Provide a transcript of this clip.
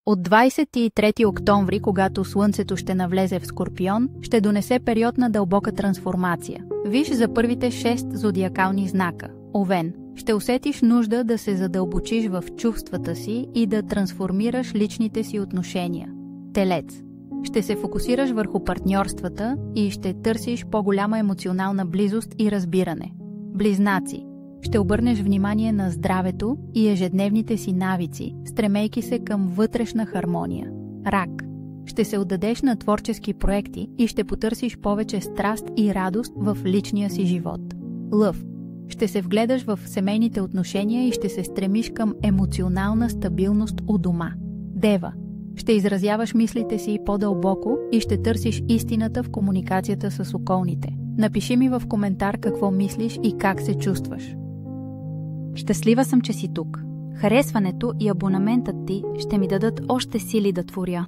От 23 октомври, когато Слънцето ще навлезе в Скорпион, ще донесе период на дълбока трансформация. Виж за първите 6 зодиакални знака. Овен. Ще усетиш нужда да се задълбочиш в чувствата си и да трансформираш личните си отношения. Телец. Ще се фокусираш върху партньорствата и ще търсиш по-голяма емоционална близост и разбиране. Близнаци. Ще обърнеш внимание на здравето и ежедневните си навици, стремейки се към вътрешна хармония. Рак. Ще се отдадеш на творчески проекти и ще потърсиш повече страст и радост в личния си живот. Лъв. Ще се вгледаш в семейните отношения и ще се стремиш към емоционална стабилност у дома. Дева. Ще изразяваш мислите си по-дълбоко и ще търсиш истината в комуникацията с околните. Напиши ми в коментар какво мислиш и как се чувстваш. Щастлива съм, че си тук. Харесването и абонаментът ти ще ми дадат още сили да творя.